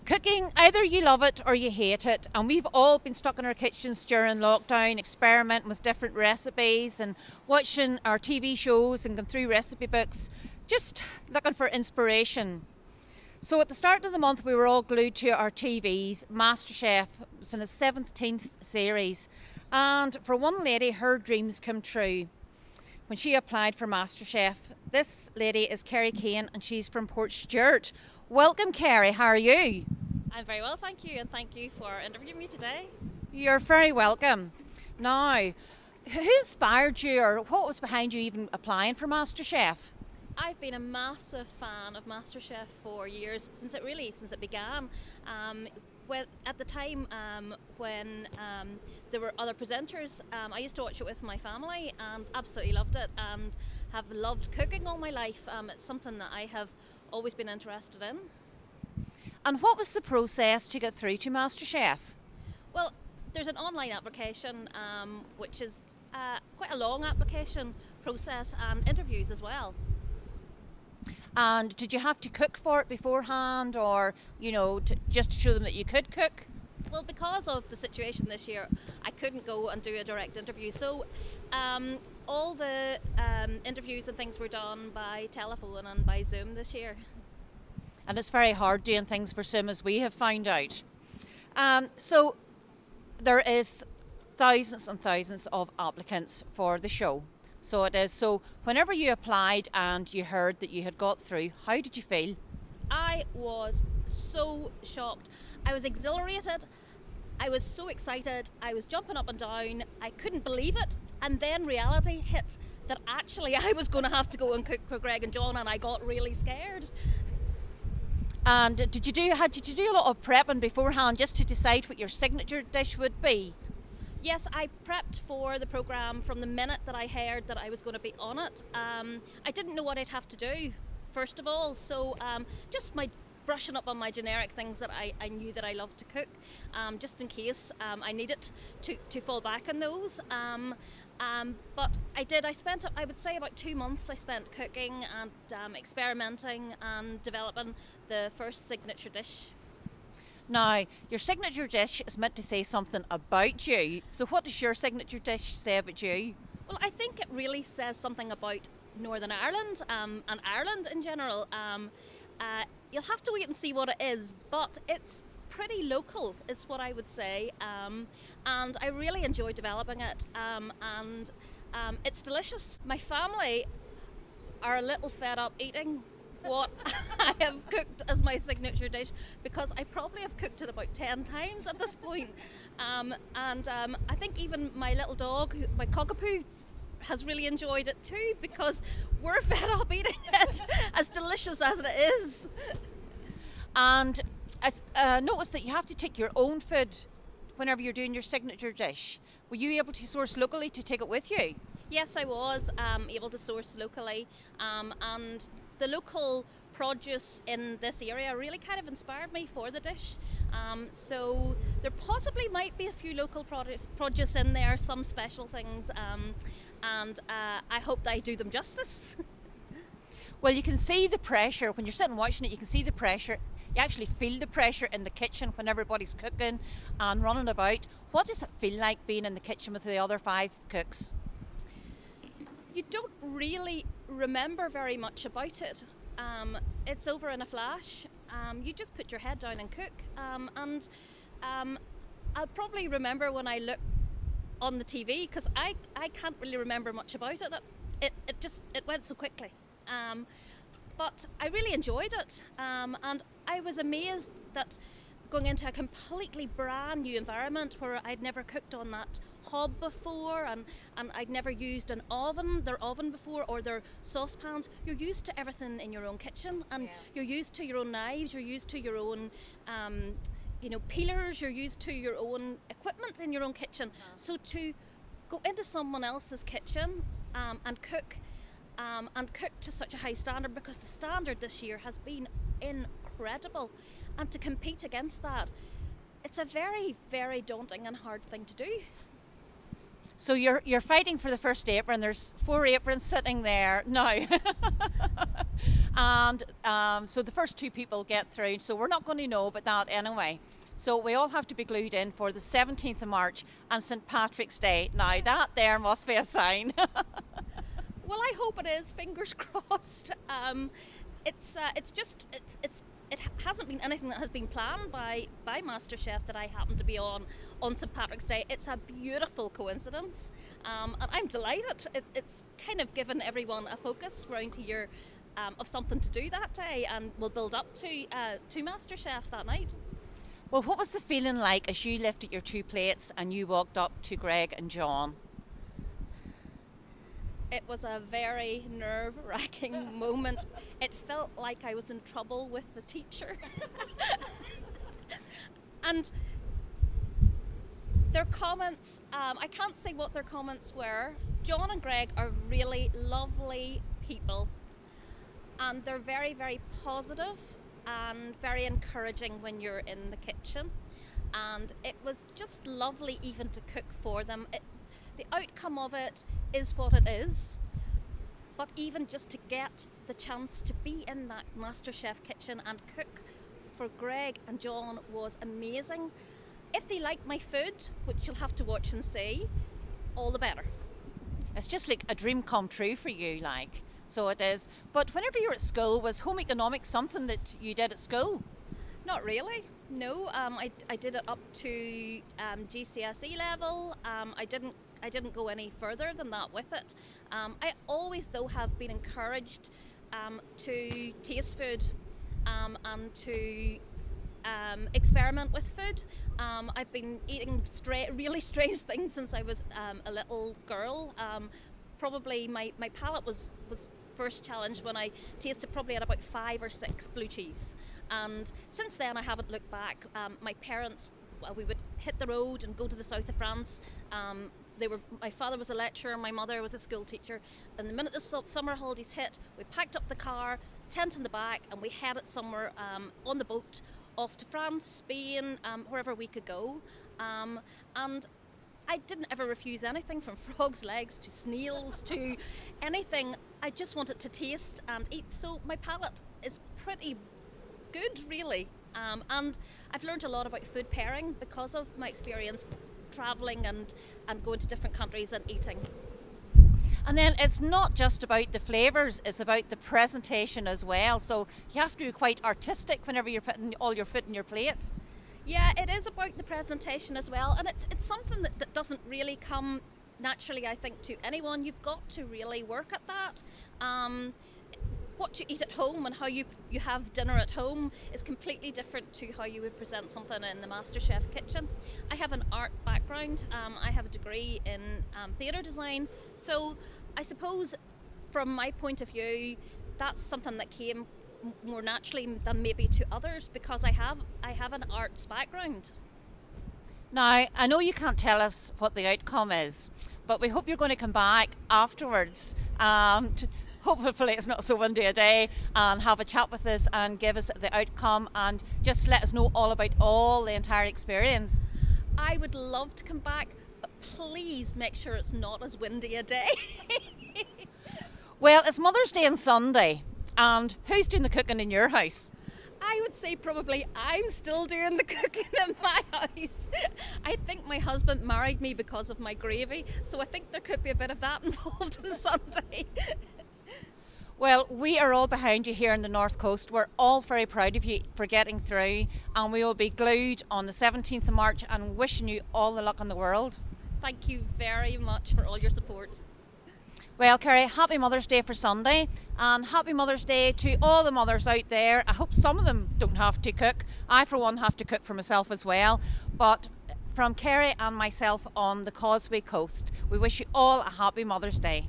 Cooking, either you love it or you hate it, and we've all been stuck in our kitchens during lockdown, experimenting with different recipes and watching our TV shows and going through recipe books, just looking for inspiration. So at the start of the month we were all glued to our TVs. Masterchef was in its 17th series, and for one lady her dreams come true when she applied for Masterchef. This lady is Kerry Kane and she's from Portstewart. Welcome, Kerry, how are you? I'm very well, thank you, and thank you for interviewing me today. You're very welcome. Now, who inspired you, or what was behind you even applying for Masterchef? I've been a massive fan of Masterchef for years, since it began. At the time when there were other presenters, I used to watch it with my family and absolutely loved it, and have loved cooking all my life. It's something that I have always been interested in. And what was the process to get through to Masterchef? Well, there's an online application, which is quite a long application process, and interviews as well. And did you have to cook for it beforehand, or, just to show them that you could cook? Well, because of the situation this year, I couldn't go and do a direct interview. So all the interviews and things were done by telephone and by Zoom this year. And it's very hard doing things for Zoom, as we have found out. So there is thousands and thousands of applicants for the show. So it is. So whenever you applied and you heard that you had got through, how did you feel? I was so shocked. I was exhilarated. I was so excited. I was jumping up and down. I couldn't believe it. And then reality hit that actually I was going to have to go and cook for Greg and Joan, and I got really scared. And had you to do a lot of prepping beforehand just to decide what your signature dish would be? Yes, I prepped for the programme from the minute that I heard that I was going to be on it. I didn't know what I'd have to do, first of all, so just brushing up on my generic things that I knew that I loved to cook, just in case I needed to fall back on those. But I spent, I would say, about 2 months I spent cooking and experimenting and developing the first signature dish. Now, your signature dish is meant to say something about you. So what does your signature dish say about you? Well, I think it really says something about Northern Ireland and Ireland in general. You'll have to wait and see what it is, but it's pretty local, is what I would say. And I really enjoy developing it, and it's delicious. My family are a little fed up eating what I have cooked as my signature dish, because I probably have cooked it about 10 times at this point. And I think even my little dog, my cockapoo, has really enjoyed it too, because we're fed up eating it, as delicious as it is. And I noticed that you have to take your own food whenever you're doing your signature dish. Were you able to source locally to take it with you? Yes, I was able to source locally, and the local produce in this area really kind of inspired me for the dish. So there possibly might be a few local produce in there, some special things, and I hope that I do them justice. Well, you can see the pressure when you're sitting watching it. You can see the pressure. You actually feel the pressure in the kitchen when everybody's cooking and running about. What does it feel like being in the kitchen with the other 5 cooks? You don't really remember very much about it. It's over in a flash. You just put your head down and cook. And I'll probably remember when I look on the TV, because I can't really remember much about it. It went so quickly. But I really enjoyed it. And I was amazed that going into a completely brand new environment where I'd never cooked on that hob before, and I'd never used their oven before, or their saucepans. You're used to everything in your own kitchen, and you're used to your own knives, you're used to your own peelers, you're used to your own equipment in your own kitchen. So to go into someone else's kitchen and cook to such a high standard, because the standard this year has been incredible, and to compete against that, it's a very, very daunting and hard thing to do. So you're fighting for the first apron. There's 4 aprons sitting there now. And so the first two people get through, so we're not going to know about that anyway. So we all have to be glued in for the 17th of March and St. Patrick's Day. Now that there must be a sign. Well, I hope it is. Fingers crossed. It hasn't been anything that has been planned by Masterchef that I happen to be on St. Patrick's Day. It's a beautiful coincidence, and I'm delighted. It's kind of given everyone a focus round here of something to do that day, and we'll build up to Masterchef that night. Well, what was the feeling like as you lifted your two plates and you walked up to Greg and Joan? It was a very nerve-wracking moment. It felt like I was in trouble with the teacher. And their comments, I can't say what their comments were. Joan and Greg are really lovely people, and they're very, very positive and very encouraging when you're in the kitchen. And it was just lovely even to cook for them. The outcome of it is what it is, but even just to get the chance to be in that MasterChef kitchen and cook for Greg and Joan was amazing. If they like my food, which you'll have to watch and see, all the better. It's just like a dream come true for you, like. So it is. But whenever you were at school, was home economics something that you did at school? Not really, no. I did it up to GCSE level. I didn't go any further than that with it. I always, though, have been encouraged to taste food and to experiment with food. I've been eating really strange things since I was a little girl. Probably my palate was first challenged when I tasted probably at about 5 or 6 blue cheese. And since then I haven't looked back. My parents, we would hit the road and go to the south of France. My father was a lecturer, my mother was a school teacher, and the minute the summer holidays hit, we packed up the car, tent in the back, and we headed somewhere on the boat off to France, Spain, wherever we could go. And I didn't ever refuse anything, from frogs' legs to snails to anything. I just wanted to taste and eat, so my palate is pretty good, really. And I've learned a lot about food pairing because of my experience travelling and going to different countries and eating. And then it's not just about the flavours, it's about the presentation as well. So you have to be quite artistic whenever you're putting all your food in your plate. Yeah, it is about the presentation as well, and it's something that doesn't really come naturally, I think, to anyone. You've got to really work at that. What you eat at home and how you have dinner at home is completely different to how you would present something in the MasterChef kitchen. I have an art background. I have a degree in theatre design, so I suppose from my point of view, that's something that came more naturally than maybe to others, because I have an arts background. Now, I know you can't tell us what the outcome is, but we hope you're going to come back afterwards. Hopefully it's not so windy a day, and have a chat with us and give us the outcome and just let us know all about the entire experience. I would love to come back, but please make sure it's not as windy a day. Well, it's Mother's Day on Sunday, and who's doing the cooking in your house? I would say probably I'm still doing the cooking in my house. I think my husband married me because of my gravy, so I think there could be a bit of that involved on Sunday. Well, we are all behind you here on the North Coast. We're all very proud of you for getting through, and we will be glued on the 17th of March and wishing you all the luck in the world. Thank you very much for all your support. Well, Kerry, happy Mother's Day for Sunday, and happy Mother's Day to all the mothers out there. I hope some of them don't have to cook. I, for one, have to cook for myself as well. But from Kerry and myself on the Causeway Coast, we wish you all a happy Mother's Day.